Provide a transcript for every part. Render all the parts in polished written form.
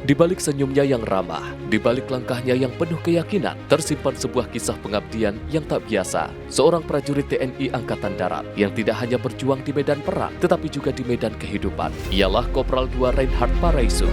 Di balik senyumnya yang ramah, di balik langkahnya yang penuh keyakinan, tersimpan sebuah kisah pengabdian yang tak biasa. Seorang prajurit TNI Angkatan Darat yang tidak hanya berjuang di medan perang, tetapi juga di medan kehidupan. Ialah Kopral II Reinhard Paraiso.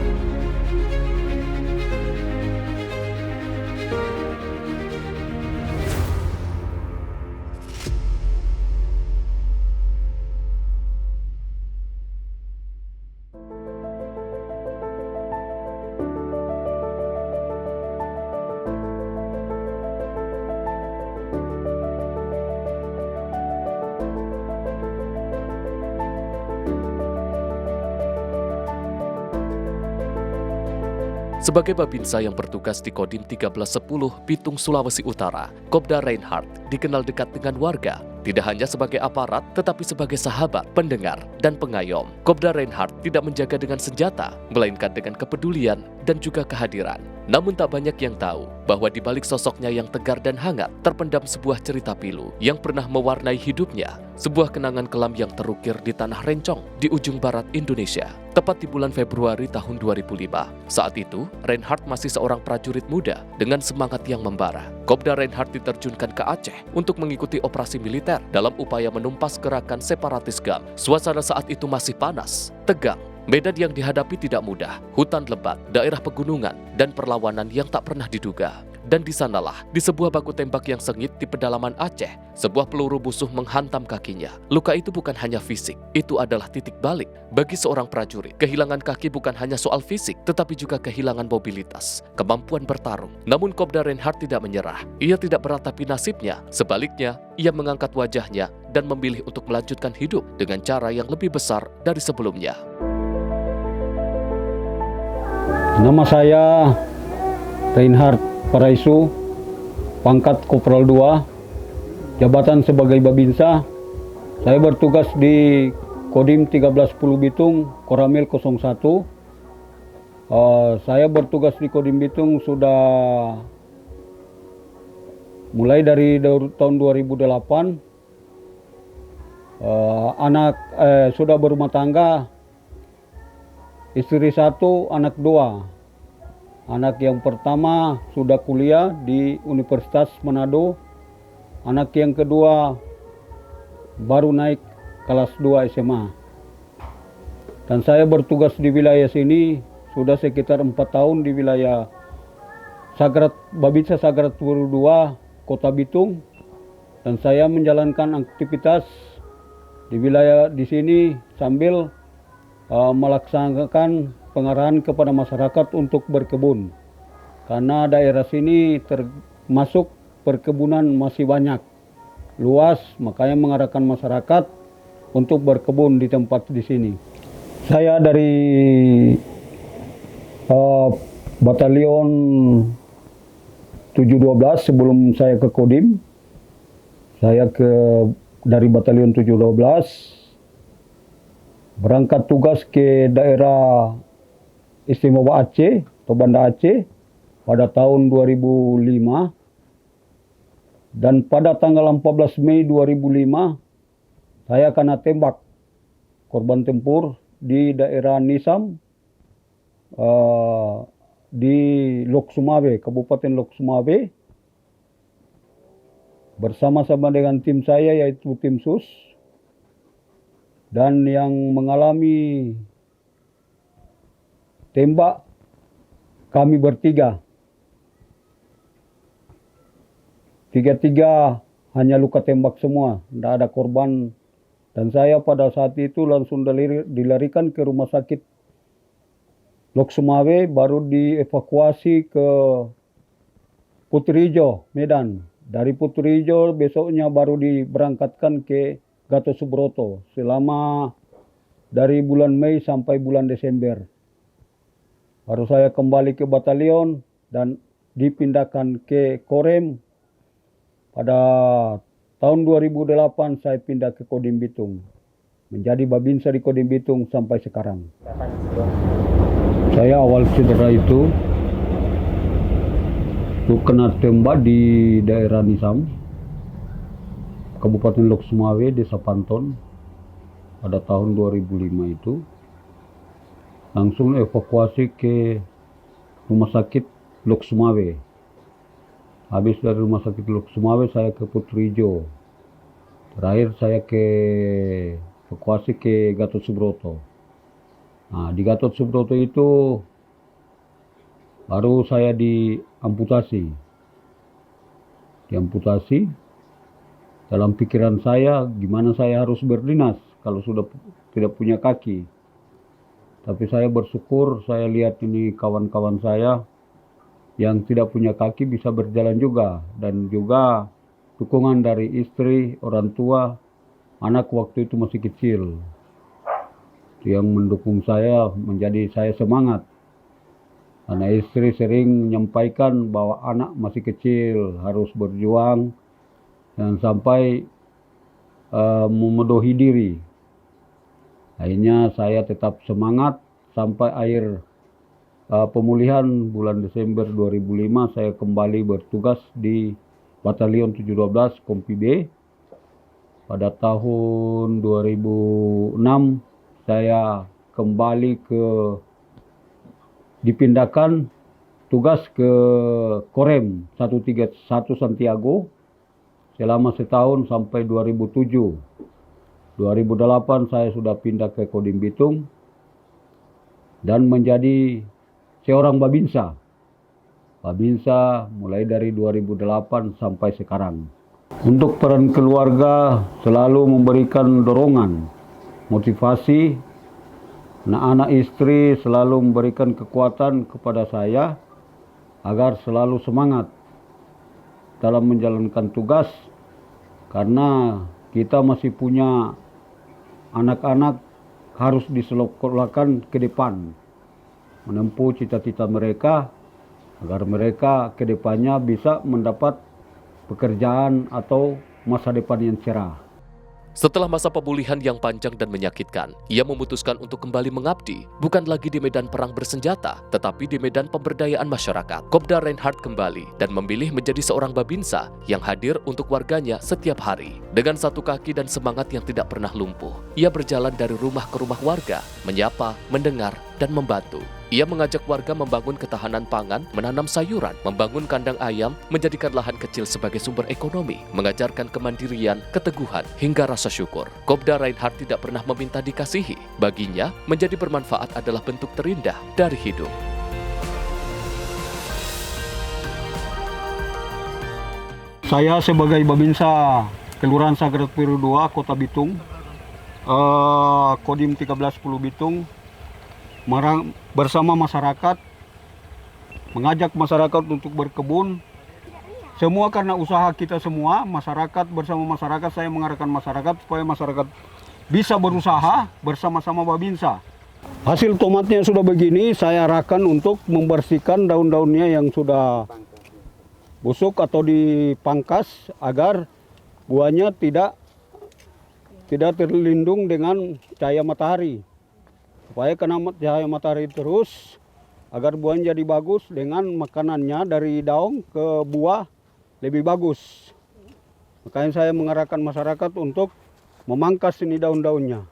Sebagai Babinsa yang bertugas di Kodim 1310 Bitung, Sulawesi Utara, Kopda Reinhard dikenal dekat dengan warga, tidak hanya sebagai aparat, tetapi sebagai sahabat, pendengar, dan pengayom. Kopda Reinhard tidak menjaga dengan senjata, melainkan dengan kepedulian dan juga kehadiran. Namun tak banyak yang tahu bahwa di balik sosoknya yang tegar dan hangat, terpendam sebuah cerita pilu yang pernah mewarnai hidupnya. Sebuah kenangan kelam yang terukir di tanah Rencong, di ujung barat Indonesia. Tepat di bulan Februari tahun 2005. Saat itu, Reinhard masih seorang prajurit muda dengan semangat yang membara. Kopda Reinhard diterjunkan ke Aceh untuk mengikuti operasi militer dalam upaya menumpas gerakan separatis GAL. Suasana saat itu masih panas, tegang. Medan yang dihadapi tidak mudah, hutan lebat, daerah pegunungan, dan perlawanan yang tak pernah diduga. Dan di sanalah, di sebuah baku tembak yang sengit di pedalaman Aceh, sebuah peluru musuh menghantam kakinya. Luka itu bukan hanya fisik, itu adalah titik balik. Bagi seorang prajurit, kehilangan kaki bukan hanya soal fisik, tetapi juga kehilangan mobilitas, kemampuan bertarung. Namun Kopda Reinhard tidak menyerah. Ia tidak meratapi nasibnya. Sebaliknya, ia mengangkat wajahnya dan memilih untuk melanjutkan hidup dengan cara yang lebih besar dari sebelumnya. Nama saya Reinhard Paraiso, pangkat Kopral II, jabatan sebagai Babinsa. Saya bertugas di Kodim 1310 Bitung, Koramil 01. Saya bertugas di Kodim Bitung sudah mulai dari tahun 2008. Sudah berumah tangga, istri 1, anak 2. Anak yang pertama sudah kuliah di Universitas Manado. Anak yang kedua baru naik kelas 2 SMA. Dan saya bertugas di wilayah sini sudah sekitar 4 tahun di wilayah Babinsa Sagrat 2, Kota Bitung. Dan saya menjalankan aktivitas di wilayah di sini sambil melaksanakan pengarahan kepada masyarakat untuk berkebun. Karena daerah sini termasuk perkebunan masih banyak, luas, makanya mengarahkan masyarakat untuk berkebun di tempat di sini. Saya dari Batalion 712 sebelum saya ke Kodim. Saya dari Batalion 712 berangkat tugas ke daerah Istimewa Aceh atau Banda Aceh pada tahun 2005, dan pada tanggal 14 Mei 2005 saya kena tembak, korban tempur di daerah Nisam di Lok Sumawe, Kabupaten Lok Sumawe, bersama-sama dengan tim saya yaitu tim SUS, dan yang mengalami tembak kami bertiga. Tiga-tiga hanya luka tembak semua, tidak ada korban. Dan saya pada saat itu langsung dilarikan ke rumah sakit Lok Sumawe, baru dievakuasi ke Putri Ijo, Medan. Dari Putri Ijo besoknya baru diberangkatkan ke Gatot Subroto selama dari bulan Mei sampai bulan Desember. Baru saya kembali ke batalion dan dipindahkan ke Korem. Pada tahun 2008 saya pindah ke Kodim Bitung, menjadi Babinsa di Kodim Bitung sampai sekarang. Saya awal cedera itu kena tembak di daerah Nisam, Kabupaten Lok Sumawe, Desa Panton, pada tahun 2005 itu. Langsung evakuasi ke rumah sakit Lok Sumawe. Habis dari rumah sakit Lok Sumawe saya ke Puturijo. Terakhir saya ke evakuasi ke Gatot Subroto. Nah, di Gatot Subroto itu baru saya diamputasi. Diamputasi. Dalam pikiran saya, gimana saya harus berdinas kalau sudah tidak punya kaki. Tapi saya bersyukur, saya lihat ini kawan-kawan saya yang tidak punya kaki bisa berjalan juga. Dan juga dukungan dari istri, orang tua, anak waktu itu masih kecil. Yang mendukung saya, menjadi saya semangat. Karena istri sering menyampaikan bahwa anak masih kecil, harus berjuang, dan sampai memenuhi diri. Akhirnya saya tetap semangat sampai akhir pemulihan bulan Desember 2005 saya kembali bertugas di Batalion 712 Kompi B. Pada tahun 2006 saya kembali dipindahkan tugas ke Korem 131 Santiago selama setahun sampai 2007. 2008 saya sudah pindah ke Kodim Bitung dan menjadi seorang Babinsa. Babinsa mulai dari 2008 sampai sekarang. Untuk peran keluarga selalu memberikan dorongan, motivasi. Anak-anak istri selalu memberikan kekuatan kepada saya agar selalu semangat dalam menjalankan tugas, karena kita masih punya anak-anak harus disekolahkan ke depan, menempuh cita-cita mereka agar mereka ke depannya bisa mendapat pekerjaan atau masa depan yang cerah. Setelah masa pemulihan yang panjang dan menyakitkan, ia memutuskan untuk kembali mengabdi, bukan lagi di medan perang bersenjata, tetapi di medan pemberdayaan masyarakat. Kopda Reinhardt kembali dan memilih menjadi seorang Babinsa yang hadir untuk warganya setiap hari. Dengan satu kaki dan semangat yang tidak pernah lumpuh, ia berjalan dari rumah ke rumah warga, menyapa, mendengar, dan membantu. Ia mengajak warga membangun ketahanan pangan, menanam sayuran, membangun kandang ayam, menjadikan lahan kecil sebagai sumber ekonomi, mengajarkan kemandirian, keteguhan, hingga rasa syukur. Kopda Reinhardt tidak pernah meminta dikasihi. Baginya, menjadi bermanfaat adalah bentuk terindah dari hidup. Saya sebagai Babinsa Kelurahan Sagrat Biru 2, Kota Bitung, Kodim 1310 Bitung, bersama masyarakat, mengajak masyarakat untuk berkebun. Semua karena usaha kita semua, masyarakat bersama masyarakat, saya mengarahkan masyarakat supaya masyarakat bisa berusaha bersama-sama Babinsa. Hasil tomatnya sudah begini, saya arahkan untuk membersihkan daun-daunnya yang sudah busuk atau dipangkas agar buahnya tidak terlindung dengan cahaya matahari. Supaya kena cahaya matahari terus, agar buahnya jadi bagus, dengan makanannya dari daun ke buah lebih bagus. Makanya saya mengarahkan masyarakat untuk memangkas ini daun-daunnya.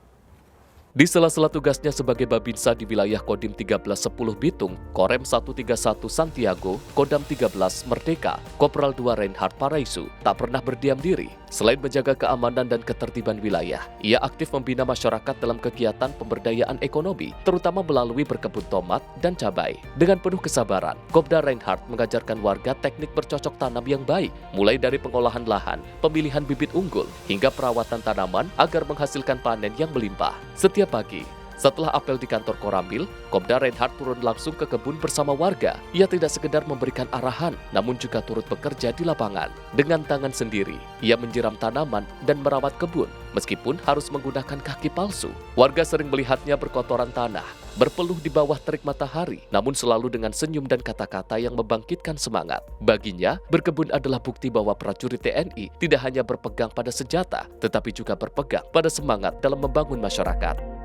Di sela-sela tugasnya sebagai Babinsa di wilayah Kodim 1310 Bitung, Korem 131 Santiago, Kodam 13 Merdeka, Kopral 2 Reinhardt Paraisu tak pernah berdiam diri. Selain menjaga keamanan dan ketertiban wilayah, ia aktif membina masyarakat dalam kegiatan pemberdayaan ekonomi, terutama melalui berkebun tomat dan cabai. Dengan penuh kesabaran, Kopda Reinhardt mengajarkan warga teknik bercocok tanam yang baik, mulai dari pengolahan lahan, pemilihan bibit unggul, hingga perawatan tanaman agar menghasilkan panen yang melimpah. Setiap pagi, setelah apel di kantor Koramil, Kopda Reinhardt turun langsung ke kebun bersama warga. Ia tidak sekedar memberikan arahan, namun juga turut bekerja di lapangan. Dengan tangan sendiri, ia menyiram tanaman dan merawat kebun, meskipun harus menggunakan kaki palsu. Warga sering melihatnya berkotoran tanah, berpeluh di bawah terik matahari, namun selalu dengan senyum dan kata-kata yang membangkitkan semangat. Baginya, berkebun adalah bukti bahwa prajurit TNI tidak hanya berpegang pada senjata, tetapi juga berpegang pada semangat dalam membangun masyarakat.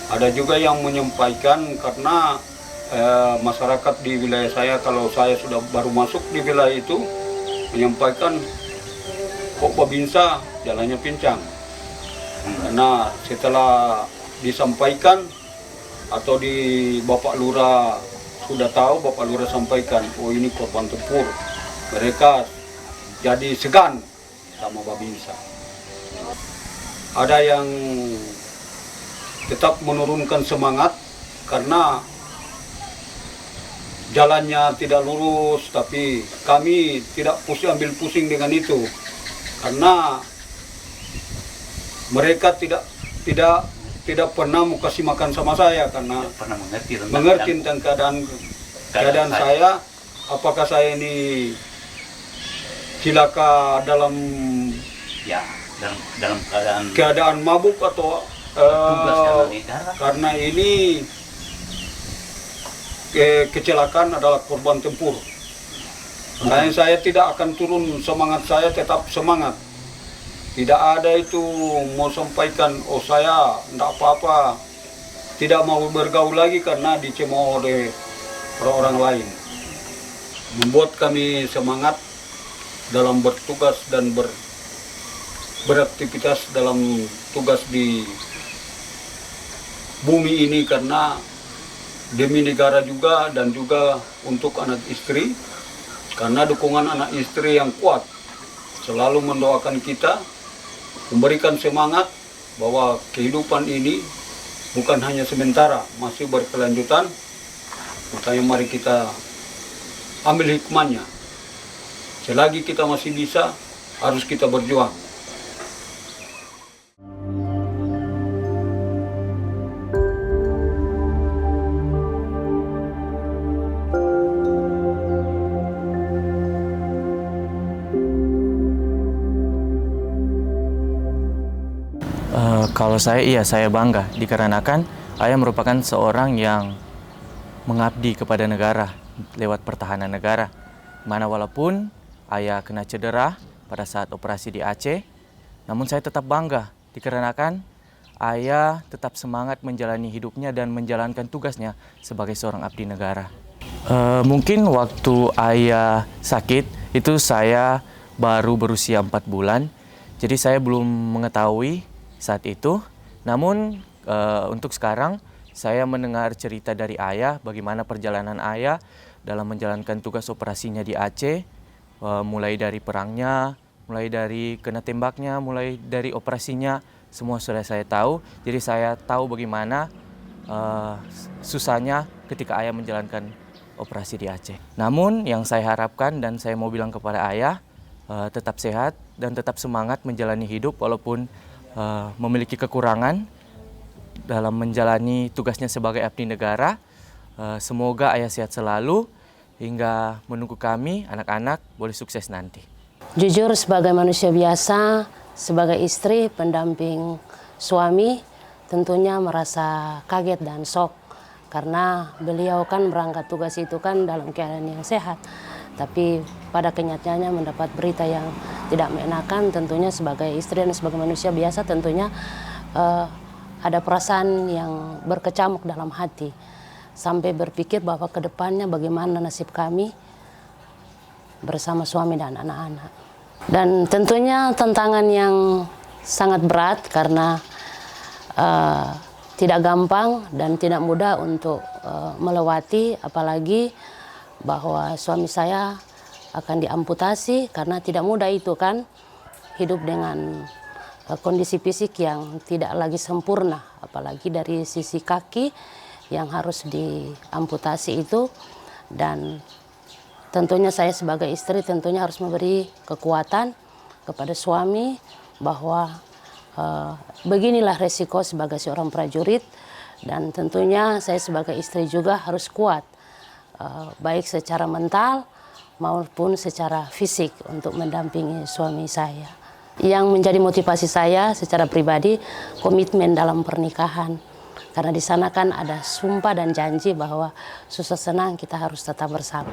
Ada juga yang menyampaikan karena masyarakat di wilayah saya, kalau saya sudah baru masuk di wilayah itu, menyampaikan kok Babinsa jalannya pincang. Karena setelah disampaikan atau di Bapak Lurah sudah tahu, Bapak Lurah sampaikan, oh ini korban tempur. Mereka jadi segan sama Babinsa. Ada yang tetap menurunkan semangat karena jalannya tidak lurus, tapi kami tidak ambil pusing dengan itu karena mereka tidak pernah mau kasih makan sama saya karena pernah mengerti tentang keadaan saya, apakah saya ini cilaka dalam keadaan mabuk atau karena ini kecelakaan adalah korban tempur. Makanya saya tidak akan turun semangat, saya tetap semangat. Tidak ada itu mau sampaikan, oh saya tidak apa-apa, tidak mau bergaul lagi karena dicemooh oleh orang lain. Membuat kami semangat dalam bertugas dan beraktivitas dalam tugas di bumi ini karena demi negara juga dan juga untuk anak istri, karena dukungan anak istri yang kuat selalu mendoakan kita, memberikan semangat bahwa kehidupan ini bukan hanya sementara, masih berkelanjutan. Makanya mari kita ambil hikmahnya. Selagi kita masih bisa, harus kita berjuang. Kalau saya bangga dikarenakan ayah merupakan seorang yang mengabdi kepada negara lewat pertahanan negara. Mana walaupun ayah kena cedera pada saat operasi di Aceh, namun saya tetap bangga dikarenakan ayah tetap semangat menjalani hidupnya dan menjalankan tugasnya sebagai seorang abdi negara. Mungkin waktu ayah sakit itu saya baru berusia 4 bulan, jadi saya belum mengetahui saat itu. Namun untuk sekarang saya mendengar cerita dari ayah bagaimana perjalanan ayah dalam menjalankan tugas operasinya di Aceh, mulai dari perangnya, mulai dari kena tembaknya, mulai dari operasinya, semua sudah saya tahu. Jadi saya tahu bagaimana susahnya ketika ayah menjalankan operasi di Aceh. Namun yang saya harapkan dan saya mau bilang kepada ayah, tetap sehat dan tetap semangat menjalani hidup walaupun memiliki kekurangan dalam menjalani tugasnya sebagai abdi negara. Semoga ayah sehat selalu hingga menunggu kami anak-anak boleh sukses nanti. Jujur sebagai manusia biasa, sebagai istri pendamping suami, tentunya merasa kaget dan shock karena beliau kan berangkat tugas itu kan dalam keadaan yang sehat. Tapi pada kenyataannya mendapat berita yang tidak mengenakan, tentunya sebagai istri dan sebagai manusia biasa tentunya ada perasaan yang berkecamuk dalam hati. Sampai berpikir bahwa ke depannya bagaimana nasib kami bersama suami dan anak-anak. Dan tentunya tantangan yang sangat berat karena tidak gampang dan tidak mudah untuk melewati, apalagi bahwa suami saya akan diamputasi karena tidak mudah itu kan hidup dengan kondisi fisik yang tidak lagi sempurna, apalagi dari sisi kaki yang harus diamputasi itu. Dan tentunya saya sebagai istri tentunya harus memberi kekuatan kepada suami bahwa beginilah resiko sebagai seorang prajurit, dan tentunya saya sebagai istri juga harus kuat baik secara mental maupun secara fisik untuk mendampingi suami saya. Yang menjadi motivasi saya secara pribadi komitmen dalam pernikahan, karena di sana kan ada sumpah dan janji bahwa susah senang kita harus tetap bersama.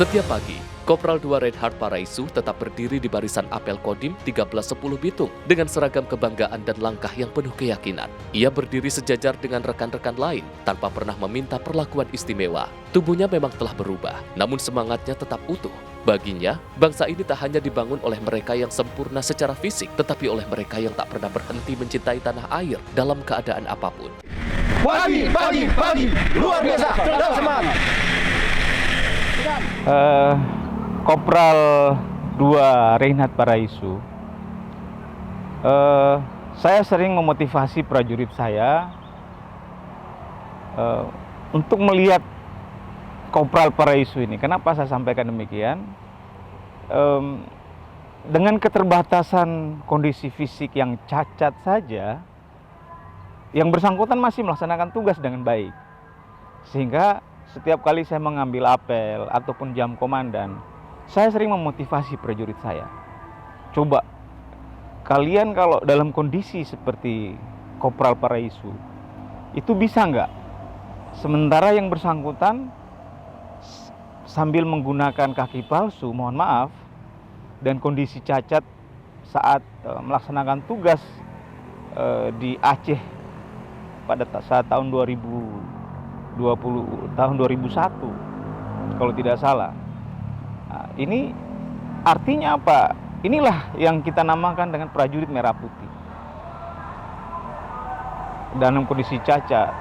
Setiap pagi, Kopral 2 Reinhard Paraisu tetap berdiri di barisan apel Kodim 1310 Bitung dengan seragam kebanggaan dan langkah yang penuh keyakinan. Ia berdiri sejajar dengan rekan-rekan lain tanpa pernah meminta perlakuan istimewa. Tubuhnya memang telah berubah, namun semangatnya tetap utuh. Baginya, bangsa ini tak hanya dibangun oleh mereka yang sempurna secara fisik, tetapi oleh mereka yang tak pernah berhenti mencintai tanah air dalam keadaan apapun. Pagi, luar biasa, dan semangat. Kopral 2 Reinhard Paraisu, saya sering memotivasi prajurit saya untuk melihat Kopral Paraisu ini. Kenapa saya sampaikan demikian? Dengan keterbatasan kondisi fisik yang cacat saja, yang bersangkutan masih melaksanakan tugas dengan baik. Sehingga setiap kali saya mengambil apel ataupun jam komandan, saya sering memotivasi prajurit saya. Coba, kalian kalau dalam kondisi seperti Kopral Paraisu, itu bisa nggak? Sementara yang bersangkutan sambil menggunakan kaki palsu, mohon maaf, dan kondisi cacat saat melaksanakan tugas di Aceh pada saat tahun 2001 kalau tidak salah. Nah, ini artinya apa? Inilah yang kita namakan dengan prajurit merah putih. Dalam kondisi cacat,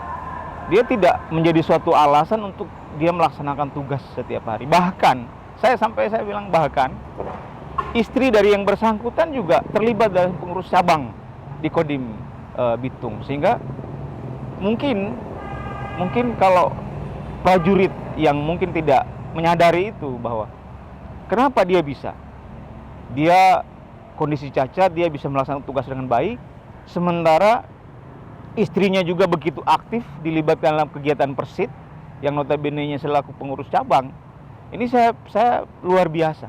dia tidak menjadi suatu alasan untuk dia melaksanakan tugas setiap hari. Bahkan saya bilang bahkan istri dari yang bersangkutan juga terlibat dalam pengurus cabang di Kodim Bitung. Sehingga mungkin kalau prajurit yang mungkin tidak menyadari itu, bahwa kenapa dia bisa, dia kondisi cacat, dia bisa melaksanakan tugas dengan baik, sementara istrinya juga begitu aktif dilibatkan dalam kegiatan Persit yang notabene-nya selaku pengurus cabang. Ini saya luar biasa.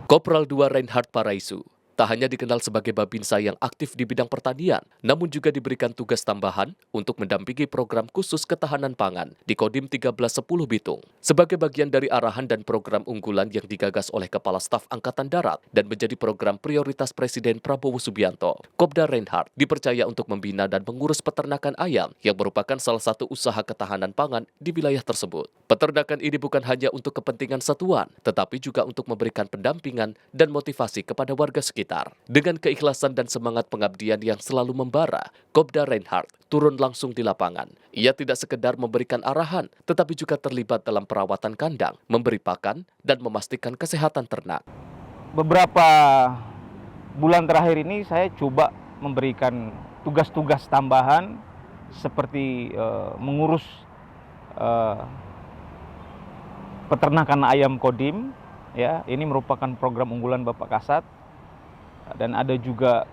Kopral 2 Reinhard Paraisu tak hanya dikenal sebagai babinsa yang aktif di bidang pertanian, namun juga diberikan tugas tambahan untuk mendampingi program khusus ketahanan pangan di Kodim 1310 Bitung. Sebagai bagian dari arahan dan program unggulan yang digagas oleh Kepala Staf Angkatan Darat dan menjadi program prioritas Presiden Prabowo Subianto, Kopda Reinhard dipercaya untuk membina dan mengurus peternakan ayam yang merupakan salah satu usaha ketahanan pangan di wilayah tersebut. Peternakan ini bukan hanya untuk kepentingan satuan, tetapi juga untuk memberikan pendampingan dan motivasi kepada warga sekitar. Dengan keikhlasan dan semangat pengabdian yang selalu membara, Kopda Reinhard turun langsung di lapangan. Ia tidak sekedar memberikan arahan, tetapi juga terlibat dalam perawatan kandang, memberi pakan, dan memastikan kesehatan ternak. Beberapa bulan terakhir ini saya coba memberikan tugas-tugas tambahan seperti mengurus peternakan ayam Kodim. Ya, ini merupakan program unggulan Bapak Kasat. Dan ada juga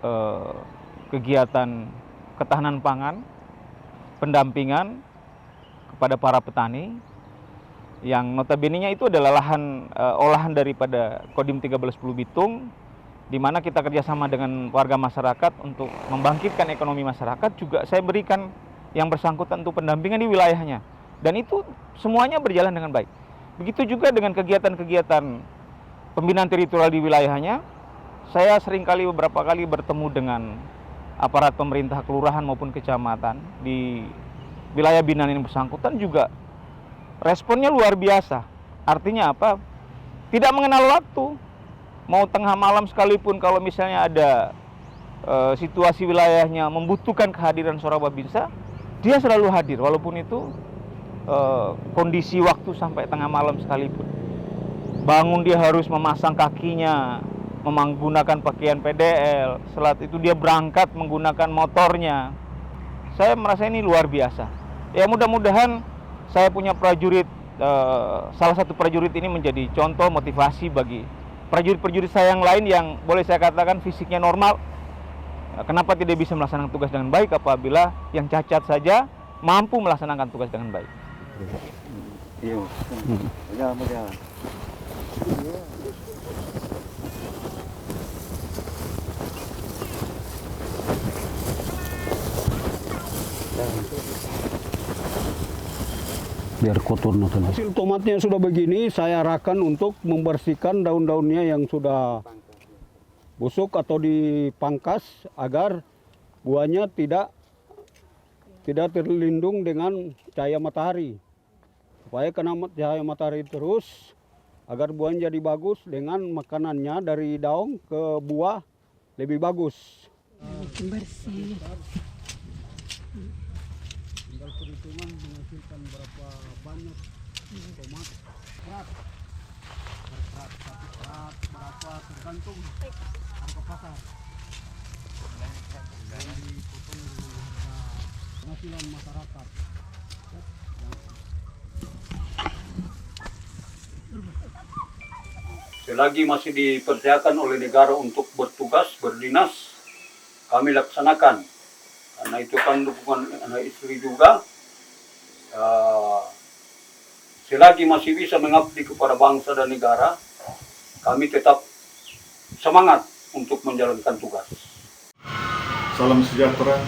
kegiatan ketahanan pangan, pendampingan kepada para petani yang notabene-nya itu adalah lahan olahan daripada Kodim 1310 Bitung, di mana kita kerjasama dengan warga masyarakat untuk membangkitkan ekonomi masyarakat. Juga saya berikan yang bersangkutan untuk pendampingan di wilayahnya, dan itu semuanya berjalan dengan baik. Begitu juga dengan kegiatan-kegiatan pembinaan teritorial di wilayahnya. Saya beberapa kali bertemu dengan aparat pemerintah kelurahan maupun kecamatan di wilayah binaan yang bersangkutan, juga responnya luar biasa. Artinya apa? Tidak mengenal waktu. Mau tengah malam sekalipun, kalau misalnya ada situasi wilayahnya membutuhkan kehadiran seorang babinsa, dia selalu hadir, walaupun itu kondisi waktu sampai tengah malam sekalipun. Bangun dia harus memasang kakinya, menggunakan pakaian PDL, setelah itu dia berangkat menggunakan motornya. Saya merasa ini luar biasa. Ya, mudah-mudahan saya punya prajurit, salah satu prajurit ini menjadi contoh motivasi bagi prajurit-prajurit saya yang lain yang boleh saya katakan fisiknya normal. Kenapa tidak bisa melaksanakan tugas dengan baik apabila yang cacat saja mampu melaksanakan tugas dengan baik. Iya, berjalan. biar kotor nanti. Hasil tomatnya sudah begini, saya arahkan untuk membersihkan daun-daunnya yang sudah busuk atau dipangkas agar buahnya tidak terlindung dengan cahaya matahari. Supaya kena cahaya matahari terus agar buahnya jadi bagus, dengan makanannya dari daun ke buah lebih bagus. Bersih. Tinggal perhitungan menghasilkan berapa banyak tomat. Berat berapa tergantung harga pasar. Dan dipotong dengan harga penghasilan masyarakat. Selagi masih dipercayakan oleh negara untuk bertugas, berdinas, kami laksanakan. Karena itu kan dukungan anak istri juga. Selagi masih bisa mengabdi kepada bangsa dan negara, kami tetap semangat untuk menjalankan tugas. Salam sejahtera.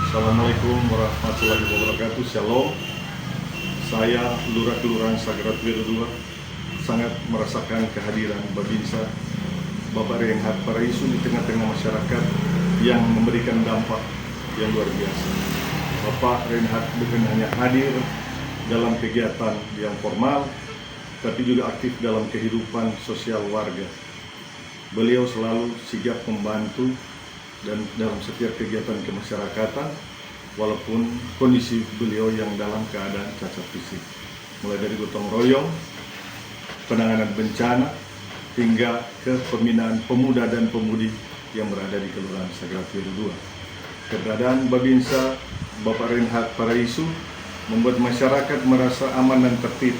Assalamualaikum warahmatullahi wabarakatuh. Shalom. Saya Lurah Kelurahan Sagrat Wiru II sangat merasakan kehadiran Babinsa Bapak Reinhard Paraisu di tengah-tengah masyarakat yang memberikan dampak yang luar biasa. Bapak Reinhard bukan hanya hadir dalam kegiatan yang formal, tapi juga aktif dalam kehidupan sosial warga. Beliau selalu sigap membantu dan dalam setiap kegiatan kemasyarakatan, walaupun kondisi beliau yang dalam keadaan cacat fisik. Mulai dari gotong royong, penanganan bencana, hingga ke pembinaan pemuda dan pemudi yang berada di Kelurahan Sagrat Wiru II. Keberadaan Babinsa Bapak Reinhard Paraisu membuat masyarakat merasa aman dan tertib.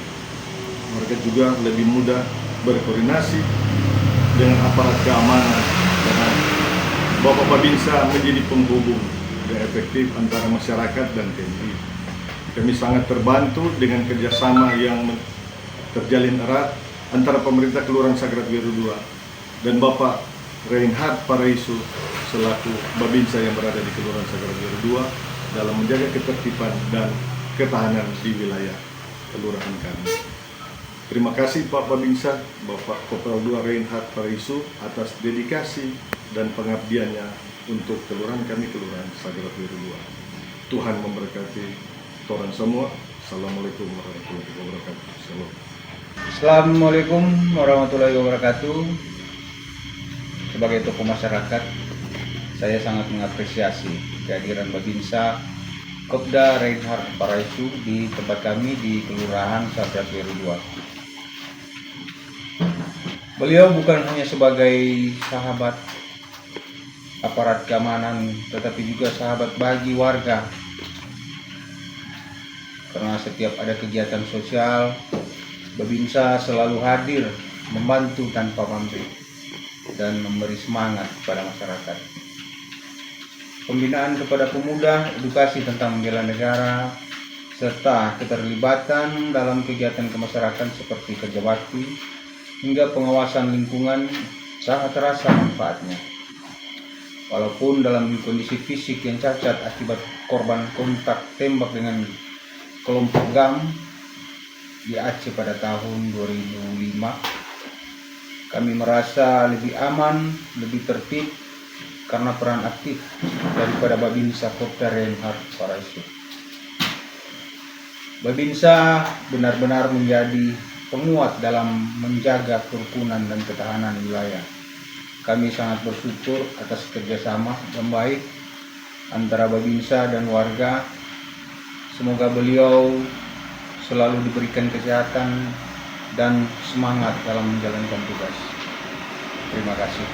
Mereka juga lebih mudah berkoordinasi dengan aparat keamanan, karena Bapak Babinsa menjadi penghubung yang efektif antara masyarakat dan TNI. Kami sangat terbantu dengan kerjasama yang terjalin erat antara pemerintah Kelurahan Sagrat Wiru II dan Bapak Reinhard Paraisu selaku Babinsa yang berada di Kelurahan Sagrat Wiru II dalam menjaga ketertiban dan ketahanan di wilayah kelurahan kami. Terima kasih Pak Babinsa, Bapak Kopral II Reinhard Paraisu atas dedikasi dan pengabdiannya untuk kelurahan kami, Kelurahan Sagrat Wiru II. Tuhan memberkati orang semua. Assalamualaikum warahmatullahi wabarakatuh. Shalom. Assalamualaikum warahmatullahi wabarakatuh. Sebagai tokoh masyarakat, saya sangat mengapresiasi kehadiran Babinsa Kopda Reinhard Paraisu di tempat kami di Kelurahan Sagrat Wiru II. Beliau bukan hanya sebagai sahabat aparat keamanan, tetapi juga sahabat bagi warga. Karena setiap ada kegiatan sosial, Babinsa selalu hadir, membantu tanpa pamrih, dan memberi semangat kepada masyarakat. Pembinaan kepada pemuda, edukasi tentang membela negara, serta keterlibatan dalam kegiatan kemasyarakatan seperti kerja bakti, hingga pengawasan lingkungan sangat terasa manfaatnya. Walaupun dalam kondisi fisik yang cacat akibat korban kontak tembak dengan kelompok GAM di Aceh pada tahun 2005, kami merasa lebih aman, lebih tertib karena peran aktif daripada Babinsa Kopda Reinhard Paraisu. Babinsa benar-benar menjadi penguat dalam menjaga kerukunan dan ketahanan wilayah. Kami sangat bersyukur atas kerjasama yang baik antara Babinsa dan warga. Semoga beliau selalu diberikan kesehatan dan semangat dalam menjalankan tugas. Terima kasih.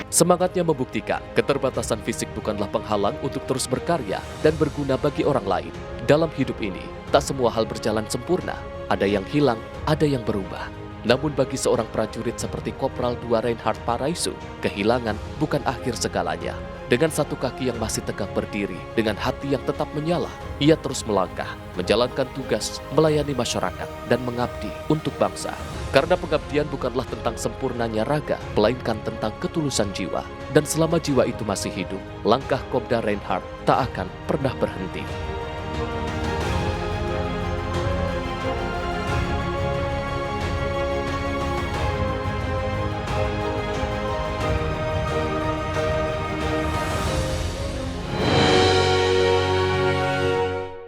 Semangatnya membuktikan keterbatasan fisik bukanlah penghalang untuk terus berkarya dan berguna bagi orang lain. Dalam hidup ini, tak semua hal berjalan sempurna. Ada yang hilang, ada yang berubah. Namun bagi seorang prajurit seperti Kopral II Reinhard Paraisu, kehilangan bukan akhir segalanya. Dengan satu kaki yang masih tegak berdiri, dengan hati yang tetap menyala, ia terus melangkah, menjalankan tugas, melayani masyarakat, dan mengabdi untuk bangsa. Karena pengabdian bukanlah tentang sempurnanya raga, melainkan tentang ketulusan jiwa. Dan selama jiwa itu masih hidup, langkah Kopda Reinhard tak akan pernah berhenti.